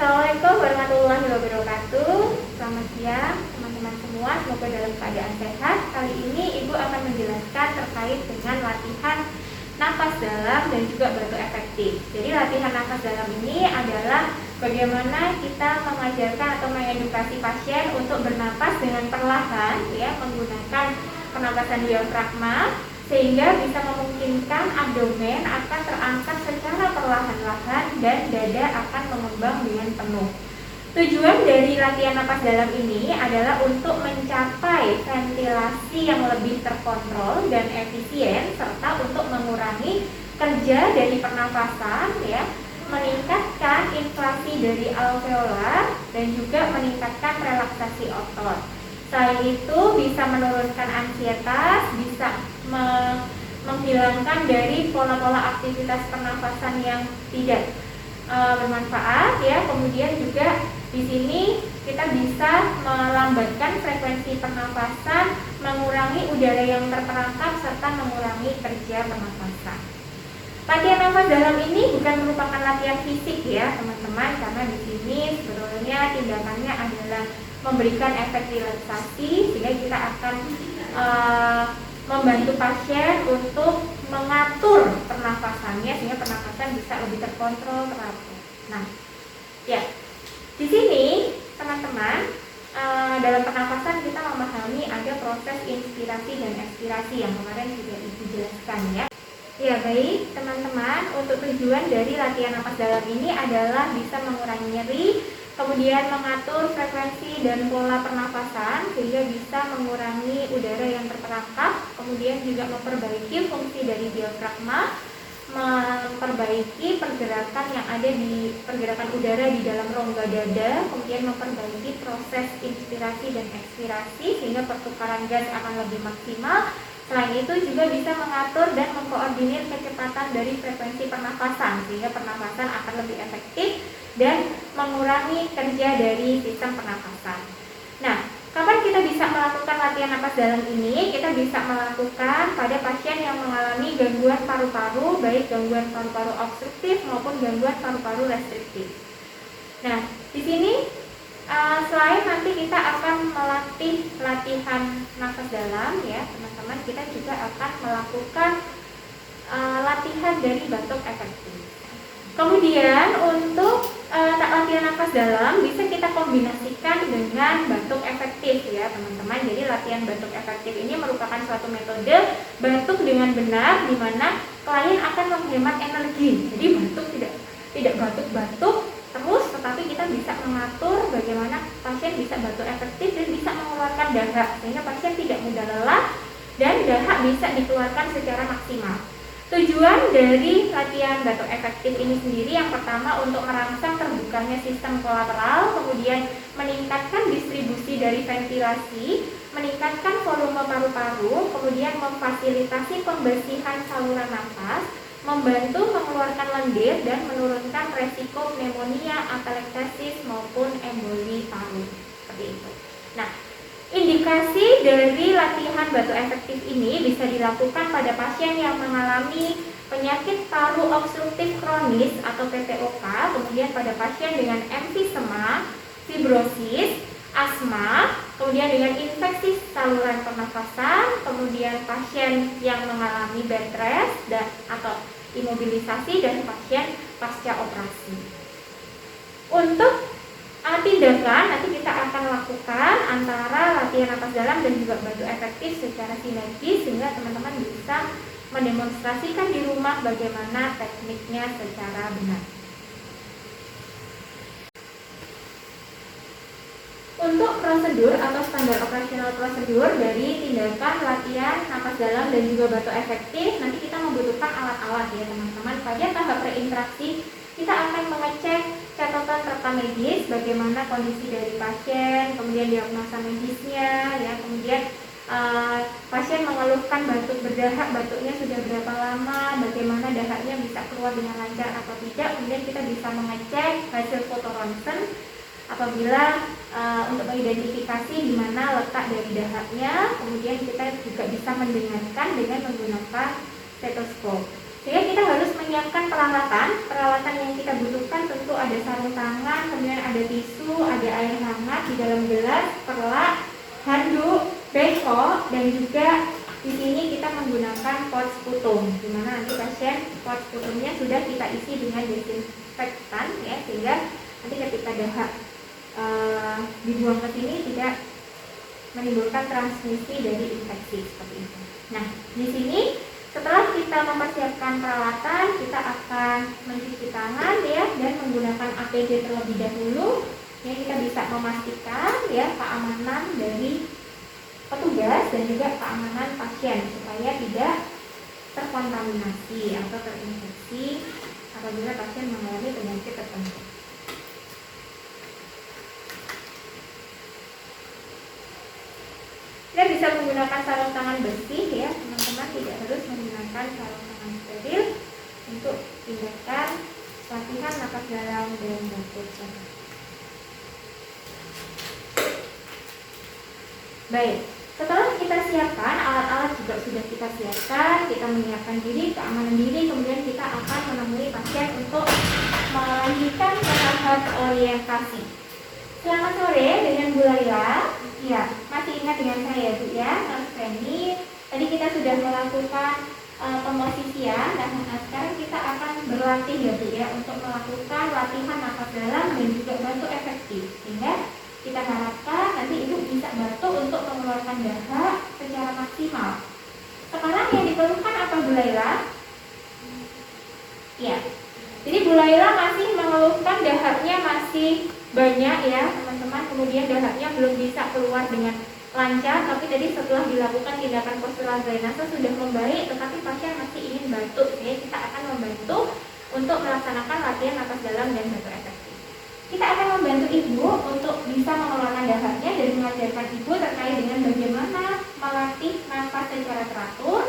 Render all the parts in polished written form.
Assalamualaikum warahmatullahi wabarakatuh. Selamat siang teman-teman semua, semoga dalam keadaan sehat. Kali ini Ibu akan menjelaskan terkait dengan latihan nafas dalam dan juga batuk efektif. Jadi latihan nafas dalam ini adalah bagaimana kita mengajarkan atau mengedukasi pasien untuk bernapas dengan perlahan, ya, menggunakan pernapasan diafragma, sehingga bisa memungkinkan abdomen akan terangkat secara perlahan-lahan dan dada akan mengembang dengan penuh. Tujuan dari latihan napas dalam ini adalah untuk mencapai ventilasi yang lebih terkontrol dan efisien, serta untuk mengurangi kerja dari pernafasan, ya, meningkatkan inflasi dari alveolar dan juga meningkatkan relaksasi otot. Selain itu bisa menurunkan ansietas, bisa menghilangkan dari pola-pola aktivitas pernafasan yang tidak bermanfaat, ya. Kemudian juga di sini kita bisa melambatkan frekuensi pernafasan, mengurangi udara yang terperangkap serta mengurangi kerja pernafasan. Latihan nafas dalam ini bukan merupakan latihan fisik, ya teman-teman, karena di sini sebetulnya tindakannya adalah memberikan efek relaksasi, sehingga kita akan membantu pasien untuk mengatur pernafasannya sehingga pernafasan bisa lebih terkontrol, teratur. Nah, ya, di sini teman-teman, dalam pernafasan kita memahami ada proses inspirasi dan ekspirasi yang kemarin sudah Ibu jelaskan, ya. Ya, baik teman-teman, untuk tujuan dari latihan napas dalam ini adalah bisa mengurangi nyeri, kemudian mengatur frekuensi dan pola pernafasan sehingga bisa mengurangi udara yang terperangkap, kemudian juga memperbaiki fungsi dari diafragma, memperbaiki pergerakan yang ada di pergerakan udara di dalam rongga dada, kemudian memperbaiki proses inspirasi dan ekspirasi sehingga pertukaran gas akan lebih maksimal. Selain itu juga bisa mengatur dan mengkoordinir kecepatan dari frekuensi pernafasan sehingga pernafasan akan lebih efektif dan mengurangi kerja dari sistem pernafasan. Nah, kapan kita bisa melakukan latihan napas dalam ini? Kita bisa melakukan pada pasien yang mengalami gangguan paru-paru, baik gangguan paru-paru obstruktif maupun gangguan paru-paru restriktif. Nah, di sini selain nanti kita akan melatih latihan nafas dalam, ya teman-teman, kita juga akan melakukan latihan dari batuk efektif. Kemudian untuk latihan nafas dalam bisa kita kombinasikan dengan batuk efektif, ya teman-teman. Jadi latihan batuk efektif ini merupakan suatu metode batuk dengan benar di mana klien akan menghemat energi. Jadi batuk tidak batuk-batuk terus, tetapi kita bisa mengatur bagaimana pasien bisa batuk efektif dan bisa mengeluarkan dahak sehingga pasien tidak mudah lelah dan dahak bisa dikeluarkan secara maksimal. Tujuan dari latihan batuk efektif ini sendiri yang pertama untuk merangsang terbukanya sistem kolateral, kemudian meningkatkan distribusi dari ventilasi, meningkatkan volume paru-paru, kemudian memfasilitasi pembersihan saluran nafas, membantu mengeluarkan lendir dan menurunkan resiko pneumonia, atelektasis maupun emboli paru. Seperti itu. Nah, indikasi dari latihan batuk efektif ini bisa dilakukan pada pasien yang mengalami penyakit paru obstruktif kronis atau PPOK, kemudian pada pasien dengan emfisema, fibrosis, asma, kemudian dengan infeksi saluran pernafasan, kemudian pasien yang mengalami bed rest atau imobilisasi, dan pasien pasca operasi. Untuk tindakan nanti kita akan lakukan antara latihan napas dalam dan juga batuk efektif secara sinergis sehingga teman-teman bisa mendemonstrasikan di rumah bagaimana tekniknya secara benar. Untuk prosedur atau standar operasional prosedur dari tindakan latihan napas dalam dan juga batuk efektif, nanti kita membutuhkan alat-alat, ya teman-teman. Pada tahap preinteraksi kita akan mengecek catatan rekam medis, bagaimana kondisi dari pasien, kemudian diagnosa medisnya, ya, kemudian pasien mengeluhkan batuk berdahak, batuknya sudah berapa lama, bagaimana dahaknya bisa keluar dengan lancar atau tidak. Kemudian kita bisa mengecek hasil foto ronsen apabila untuk mengidentifikasi di mana letak dari dahaknya. Kemudian kita juga bisa mendengarkan dengan menggunakan stetoskop. Sehingga kita harus menyiapkan peralatan yang kita butuhkan. Tentu ada sarung tangan, kemudian ada tisu, ada air hangat di dalam gelas, perlak, handuk, beko, dan juga di sini kita menggunakan pot sputum, di mana nanti pasien pot sputumnya sudah kita isi dengan desinfektan ya, sehingga nanti ketika dahak dibuang ke sini tidak menimbulkan transmisi dari infeksi seperti itu. Nah, di sini setelah kita mempersiapkan peralatan, kita akan mencuci tangan ya, dan menggunakan APD terlebih dahulu. Ya, kita bisa memastikan ya keamanan dari petugas dan juga keamanan pasien supaya tidak terkontaminasi atau terinfeksi apabila pasien mengalami penyakit tertentu. Kita bisa menggunakan sarung tangan bersih ya, teman-teman, tidak harus menggunakan sarung tangan steril untuk tindakan latihan napas dalam dan batuk. Baik, setelah kita siapkan alat-alat juga sudah kita siapkan, kita menyiapkan diri, keamanan diri, kemudian kita akan menemui pasien untuk melanjutkan ke tahap orientasi. Selamat sore dengan Bu Laila. Ya, masih ingat dengan saya Bu ya, Nurse Penny. Tadi kita sudah melakukan pemosisian. Nah, sekarang kita akan berlatih ya Bu ya, untuk melakukan latihan napas dalam dan juga batuk efektif, sehingga kita harapkan nanti Ibu bisa bantu untuk mengeluarkan dahak secara maksimal. Sekarang yang diperlukan apa Bu Laila? Ya, jadi Bu Laila masih mengeluhkan dahaknya masih banyak ya teman-teman, kemudian dahaknya belum bisa keluar dengan lancar, tapi tadi setelah dilakukan tindakan postural drainase sudah membaik, tetapi pasien masih ingin batuk. Jadi kita akan membantu untuk melaksanakan latihan napas dalam dan batuk efektif. Kita akan membantu Ibu untuk bisa mengeluarkan dahaknya dan mengajarkan Ibu terkait dengan bagaimana melatih nafas secara teratur.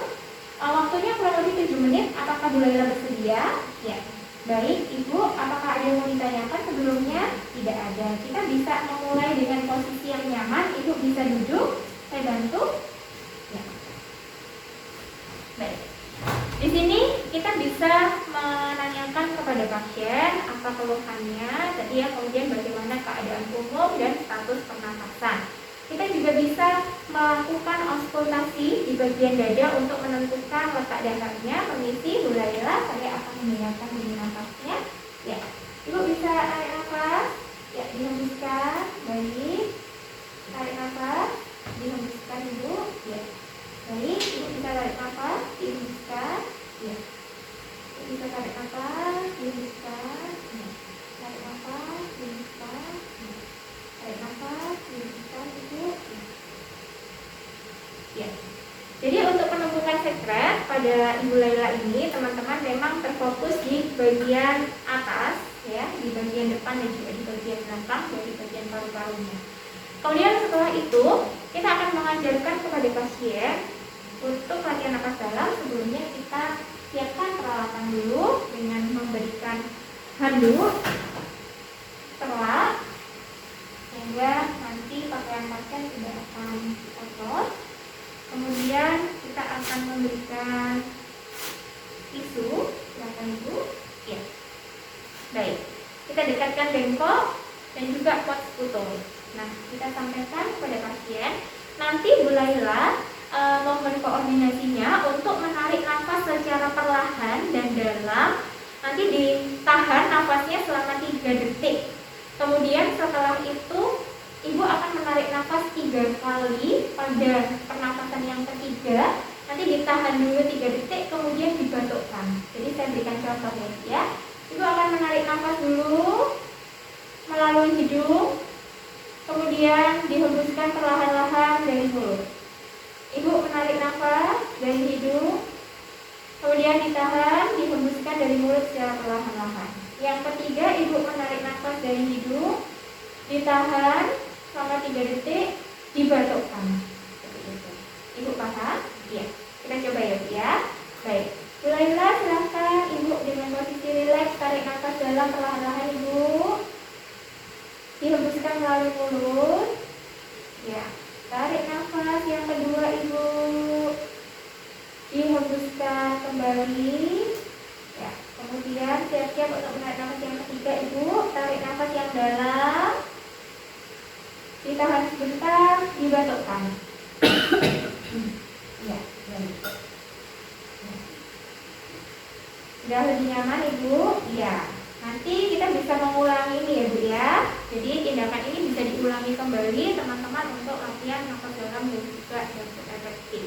Waktunya kurang lebih 7 menit. Apakah Bu Laila bersedia? Ya. Baik, Ibu, apakah ada yang mau ditanyakan sebelumnya? Tidak ada. Kita bisa memulai dengan posisi yang nyaman. Ibu bisa duduk, saya bantu. Ya. Baik. Di sini kita bisa menanyakan kepada pasien apa keluhannya, tadi ya, kemudian bagaimana keadaan umum dan status pernapasan. Kita juga bisa melakukan auskultasi di bagian dada untuk menentukan letak dahaknya. Permisi Bu Laila, saya akan mendengarkan bunyi nafasnya. Ya, Ibu bisa tarik nafas, ya, dihembuskan, baik. Tarik nafas, dihembuskan Ibu, ya. Baik, Ibu bisa tarik nafas, dihembuskan, ya. Ibu bisa tarik nafas, dihembuskan, ya. Tarik nafas, dihembuskan, ya. Tarik nafas, dihembuskan Ibu. Ya. Jadi untuk penumpukan sekret pada Ibu Laila ini, teman-teman memang terfokus di bagian atas, ya, di bagian depan dan juga di bagian belakang dari bagian paru-parunya. Kemudian setelah itu kita akan mengajarkan kepada pasien untuk latihan napas dalam. Sebelumnya kita siapkan peralatan dulu dengan memberikan handuk, perlak, sehingga nanti pakaian pasien tidak akan kotor. Kemudian kita akan memberikan tisu, silakan Ibu. Ya. Baik. Kita dekatkan bengkok dan juga pot sputum. Nah, kita sampaikan kepada pasien. Nanti Bu Laila mohon koordinasinya untuk menarik nafas secara perlahan dan dalam. Nanti ditahan nafasnya selama 3 detik. Kemudian setelah itu Ibu akan menarik nafas 3 kali pada pernafasan yang ketiga. Nanti ditahan dulu 3 detik, kemudian dibatukkan. Jadi saya berikan contohnya ya. Ibu akan menarik nafas dulu melalui hidung, kemudian dihembuskan perlahan-lahan dari mulut. Ibu menarik nafas dari hidung, kemudian ditahan, dihembuskan dari mulut secara perlahan-lahan. Yang ketiga, Ibu menarik nafas dari hidung, ditahan selama 3 detik, dibatukkan. Seperti itu. Ibu paham? Iya. Kita coba ya, Bu ya. Baik. Bu Laila, silahkan Ibu dengan posisi rileks, tarik nafas dalam perlahan-lahan Ibu. Dihembuskan melalui mulut. Ya. Tarik nafas yang kedua Ibu. Dihembuskan kembali. Ya. dalam, ditahan sebentar, dibatukkan. Ya, baik. Sudah lebih nyaman Ibu? Iya. Nanti kita bisa mengulangi ini ya Bu ya. Jadi tindakan ini bisa diulangi kembali teman-teman untuk latihan nafas dalam dan juga batuk efektif.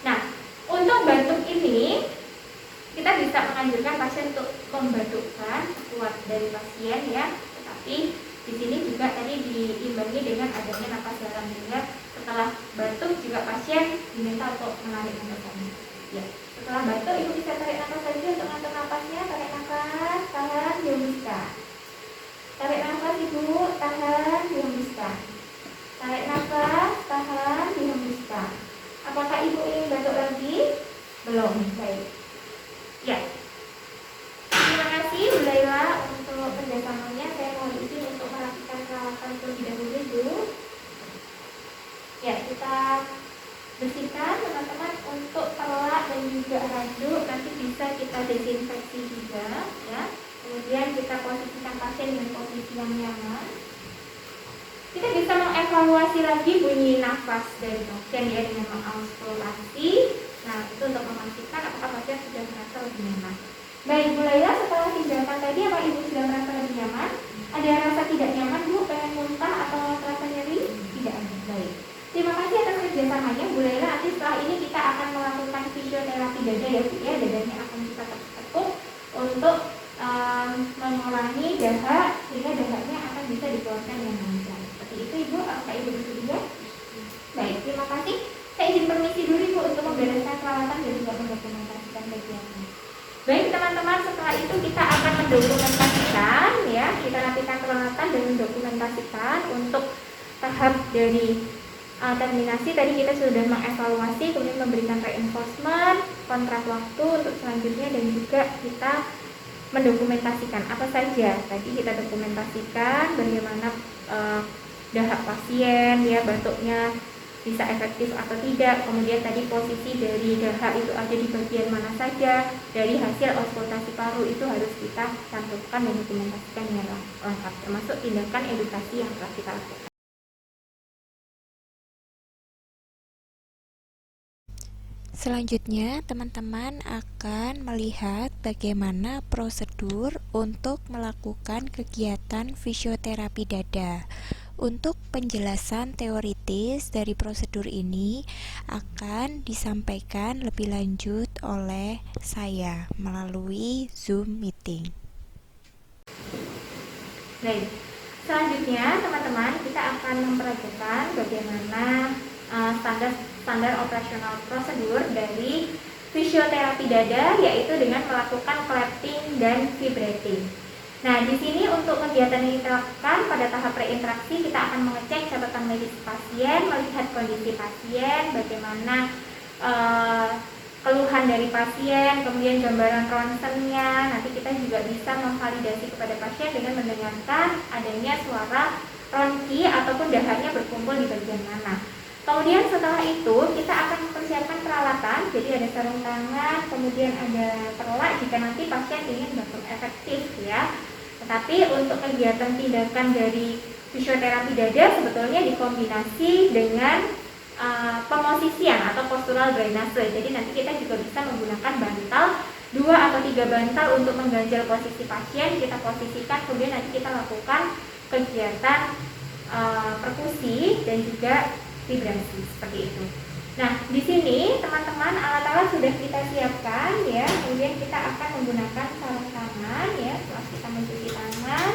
Nah, untuk batuk ini kita bisa menganjurkan pasien untuk membatukkan sekuat dari pasien ya. Tetapi di sini juga tadi diimbangi dengan adanya nafas dalam, sehingga setelah batuk juga pasien diminta untuk menarik nafasnya. Ya, setelah batuk Ibu bisa tarik nafas lagi untuk ngatur nafasnya. Tarik nafas, tahan, dihembuskan. Tarik nafas Ibu, tahan, dihembuskan. Tarik nafas, tahan, dihembuskan. Apakah Ibu ingin batuk lagi? Belum, baik. Ya. Terima kasih Bu Laila untuk kerjasamanya. Saya mohon izin untuk melakukan perawatan terlebih dahulu Ibu. Ya, kita bersihkan teman-teman untuk telak dan juga handuk. Nanti bisa kita desinfeksi juga ya. Kemudian kita posisikan pasien dengan posisi yang nyaman. Kita bisa mengevaluasi lagi bunyi nafas dari pasien ya dengan mengauskultasi. Nah, itu untuk memastikan apakah pasien sudah merasa lebih nyaman. Baik Bu Laila, setelah tindakan tadi apa Ibu sudah merasa lebih nyaman? Ada rasa tidak nyaman Bu, pengen muntah atau rasa nyeri? Tidak ada. Baik. Terima kasih atas kerjasamanya Bu Laila. Nanti setelah ini kita akan melakukan fisioterapi dada ya Bu ya. Dadanya akan kita tekuk untuk mengurangi dahak sehingga dahaknya akan bisa dikeluarkan dengan lancar. Seperti itu Ibu, apakah Ibu bersedia? Baik, terima kasih. Saya izin permisi dulu Ibu untuk membereskan peralatan dan juga mendokumentasikan bagiannya. Baik teman-teman, setelah itu kita akan mendokumentasikan ya. Kita rapikan peralatan dan mendokumentasikan untuk tahap dari terminasi. Tadi kita sudah mengevaluasi, kemudian memberikan reinforcement, kontrak waktu untuk selanjutnya, dan juga kita mendokumentasikan apa saja. Tadi kita dokumentasikan bagaimana dahak pasien ya, batuknya bisa efektif atau tidak. Kemudian tadi posisi dari dahak itu ada di bagian mana saja. Dari hasil auskultasi paru itu harus kita cantumkan dan dokumentasikan yang lengkap, termasuk tindakan edukasi yang telah kita lakukan. Selanjutnya, teman-teman akan melihat bagaimana prosedur untuk melakukan kegiatan fisioterapi dada. Untuk penjelasan teoritis dari prosedur ini akan disampaikan lebih lanjut oleh saya melalui Zoom meeting. Baik, selanjutnya teman-teman kita akan memperagakan bagaimana standar operasional prosedur dari fisioterapi dada, yaitu dengan melakukan clapping dan vibrating. Nah, di sini untuk kegiatan yang kita lakukan pada tahap preinteraksi, kita akan mengecek catatan medis pasien, melihat kondisi pasien, bagaimana keluhan dari pasien, kemudian gambaran ronsennya. Nanti kita juga bisa memvalidasi kepada pasien dengan mendengarkan adanya suara ronki ataupun dahaknya berkumpul di bagian mana. Kemudian setelah itu kita akan mempersiapkan peralatan. Jadi ada sarung tangan, kemudian ada perlak jika nanti pasien ingin batuk efektif ya. Tetapi untuk kegiatan tindakan dari fisioterapi dada sebetulnya dikombinasi dengan pemosisian atau postural drainase. Jadi nanti kita juga bisa menggunakan bantal, 2 atau 3 bantal untuk mengganjal posisi pasien. Kita posisikan, kemudian nanti kita lakukan kegiatan perkusi dan juga vibrasi seperti itu. Nah, di sini teman-teman alat-alat sudah kita siapkan ya. Kemudian kita akan menggunakan sarung tangan ya. Setelah kita mencuci tangan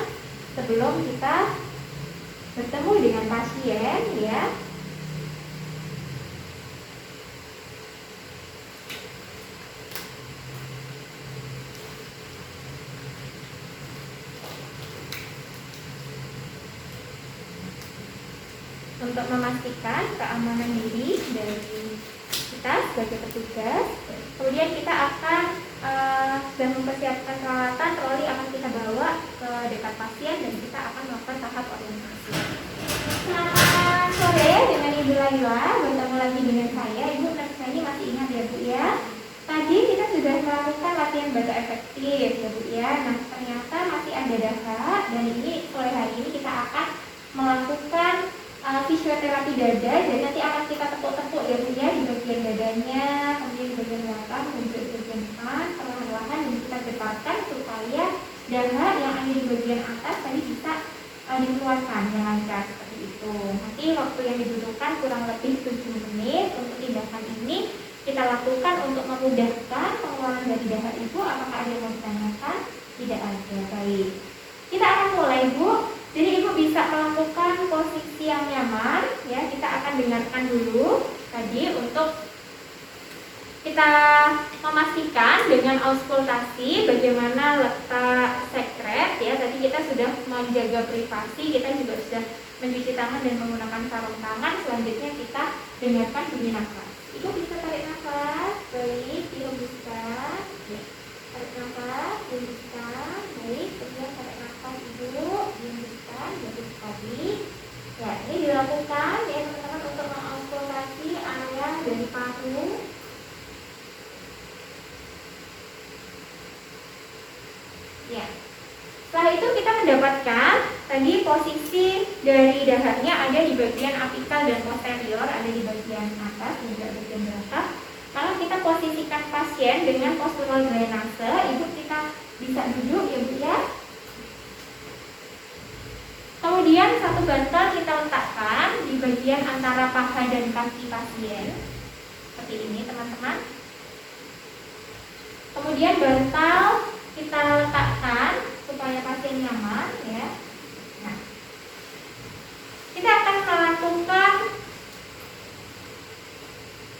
sebelum kita bertemu dengan pasien ya. Untuk memastikan keamanan diri dari kita sebagai petugas. Kemudian kita akan sudah mempersiapkan peralatan, troli akan kita bawa ke dekat pasien dan kita akan melakukan tahap orientasi. Selamat sore dengan Ibu Laila, bertemu lagi dengan saya. Ibu tentu saja masih ingat ya Bu ya. tadi kita sudah melakukan latihan bahasa efektif ya Bu ya. Nah ternyata masih ada dahak, dan ini sore hari ini kita akan melakukan fisioterapi dada, dan nanti akan kita tepuk-tepuk ya Bu ya, di bagian dadanya, kemudian di bagian belakang, dan juga di bagian depan, perlahan-lahan, dan kita getarkan supaya dahak yang ada di bagian atas tadi bisa dikeluarkan dengan lancar seperti itu. Nanti waktu yang dibutuhkan kurang lebih 7 menit untuk tindakan ini kita lakukan untuk memudahkan pengeluaran dari dahak Ibu. Apakah ada yang mau ditanyakan? Tidak ada. Baik. Kita akan mulai Bu. Jadi Ibu bisa melakukan posisi yang nyaman ya. Kita akan dengarkan dulu tadi untuk kita memastikan dengan auskultasi bagaimana letak sekret ya. Tadi kita sudah menjaga privasi, kita juga sudah mencuci tangan dan menggunakan sarung tangan. Selanjutnya kita dengarkan bunyi nafas. Ibu bisa tarik nafas, baik, Ibu bisa ya. Tarik nafas, Ibu bisa, baik, kemudian tarik nafas Ibu, Ibu bisa, bagus sekali. Ya, ini dilakukan ya teman-teman untuk mengauskultasi area dari paru. Ya. Setelah itu kita mendapatkan tadi posisi dari dahaknya ada di bagian apikal dan posterior, ada di bagian atas dan juga bagian belakang. Lalu kita posisikan pasien dengan postural drainase. Ibu kita bisa duduk ya Bu ya. Kemudian satu bantal kita letakkan di bagian antara paha dan kaki pasien. Seperti ini teman-teman. Kemudian bantal kita letakkan supaya pasien nyaman ya. Nah, kita akan melakukan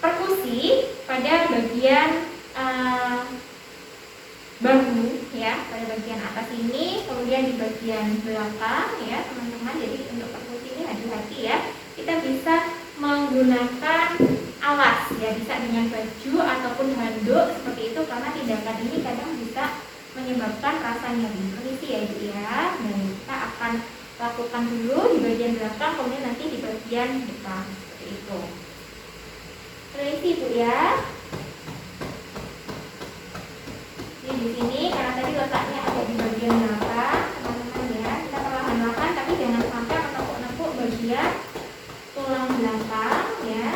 perkusi pada bagian bahu ya, pada bagian atas ini, kemudian di bagian belakang ya teman-teman. Jadi untuk perkusi ini hati-hati ya. Kita bisa menggunakan alas ya, bisa dengan baju ataupun handuk seperti itu, karena tindakan ini kadang bisa menyebabkan rasa nyeri. Permisi ya Ibu ya. Dan kita akan lakukan dulu di bagian belakang, kemudian nanti di bagian depan seperti itu. Permisi Ibu ya. Jadi di sini karena tadi letaknya ada di bagian belakang teman-teman ya, kita perlahan-lahan tapi jangan sampai menepuk-nepuk bagian tulang belakang ya.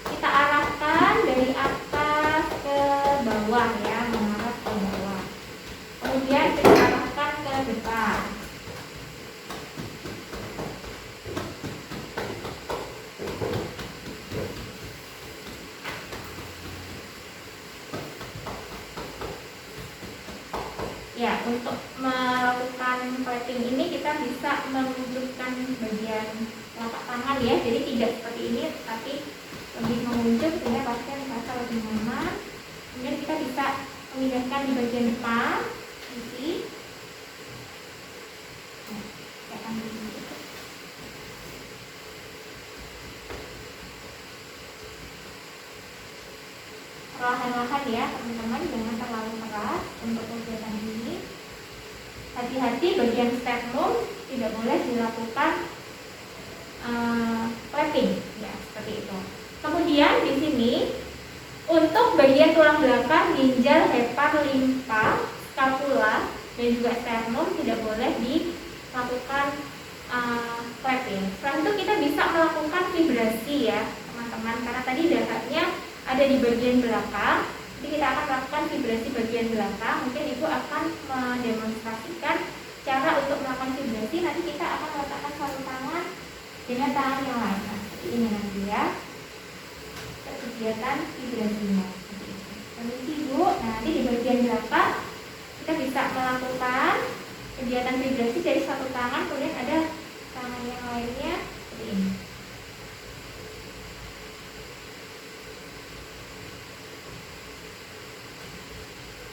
Kita arahkan dari atas ke bawah ya, mengarah ke bawah. Kemudian kita arahkan ke depan. Ya, untuk melakukan plating ini kita bisa menunjukkan bagian telapak tangan ya. Jadi tidak seperti ini, tapi lebih mengunjuk sehingga pasien merasa lebih nyaman. Kemudian kita bisa memindahkan di bagian depan, sisi. Perlahan-lahan ya teman-teman, jangan terlalu keras untuk kegiatan ini. Hati-hati bagian sternum tidak boleh dilakukan plating ya, seperti itu. Kemudian di sini untuk bagian tulang belakang, ginjal, hepar, limpa, skapula dan juga sternum tidak boleh dilakukan plating. Setelah itu kita bisa melakukan vibrasi ya teman-teman, karena tadi dahaknya ada di bagian belakang. Jadi kita akan melakukan vibrasi bagian belakang. Mungkin Ibu akan mendemonstrasikan cara untuk melakukan vibrasi. Nanti kita akan meletakkan sarung tangan dengan tangan yang lain. Nah, seperti ini nanti ya. Kegiatan vibrasinya. Permisi Ibu. Nah, nanti di bagian belakang kita bisa melakukan kegiatan vibrasi dari satu tangan, kemudian ada tangan yang lainnya seperti ini.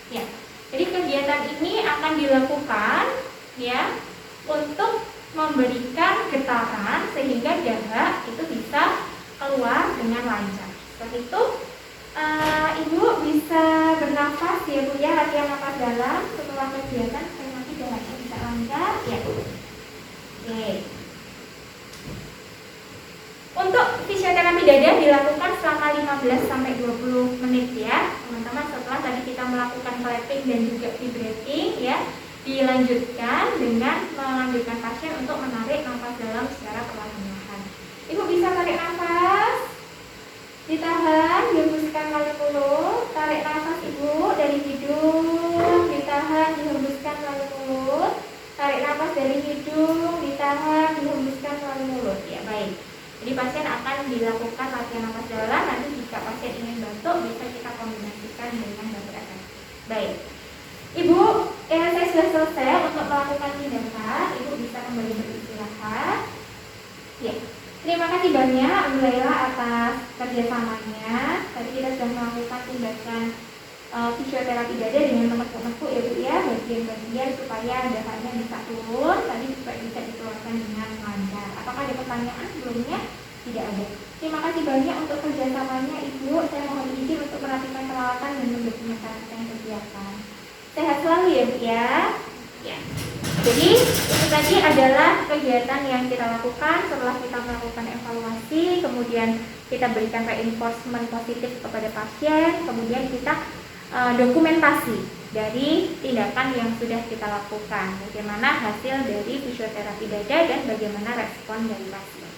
Ya, jadi kegiatan ini akan dilakukan ya untuk memberikan getaran sehingga dahak itu bisa keluar dengan lancar. Setelah itu Ibu bisa bernafas ya Bu ya, latihan nafas dalam setelah kegiatan supaya nanti dahaknya bisa lancar ya. Oke. Untuk fisioterapi dada dilakukan selama 15 sampai 20 menit ya, teman-teman. Setelah tadi kita melakukan clapping dan juga vibrating ya, dilanjutkan dengan melanjutkan pasien untuk menarik nafas dalam secara perlahan-lahan. Ibu bisa tarik nafas, ditahan, dihembuskan melalui mulut. Tarik nafas ibu dari hidung, ditahan, dihembuskan melalui mulut. Tarik nafas dari hidung, ditahan, dihembuskan melalui mulut. Ya, baik. Jadi pasien akan dilakukan latihan nafas dalam. Nanti jika pasien ingin batuk, bisa kita kombinasikan dengan batuk efektif. Baik, Ibu, saya sudah selesai untuk melakukan tindakan. Ibu bisa kembali beristirahat. Ya, terima kasih banyak Alhamdulillah atas kerjasamanya. Tadi kita sudah melakukan tindakan fisioterapi dada dengan menekuk-nekuk ya Bu ya, bagian-bagian supaya darahnya bisa turun. Tadi supaya bisa dikeluarkan dengan lancar. Apakah ada pertanyaan sebelumnya? Tidak ada. Terima kasih banyak untuk kerjasamanya Ibu. Saya mohon izin untuk merapikan peralatan dan mendokumentasikan kegiatan. Sehat selalu ya Bu ya. Ya. Jadi ini tadi adalah kegiatan yang kita lakukan setelah kita melakukan evaluasi, kemudian kita berikan reinforcement positif kepada pasien, kemudian kita dokumentasi dari tindakan yang sudah kita lakukan, bagaimana hasil dari fisioterapi dada dan bagaimana respon dari pasien.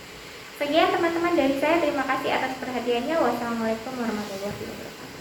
Sekian teman-teman dari saya, terima kasih atas perhatiannya. Wassalamualaikum warahmatullahi wabarakatuh.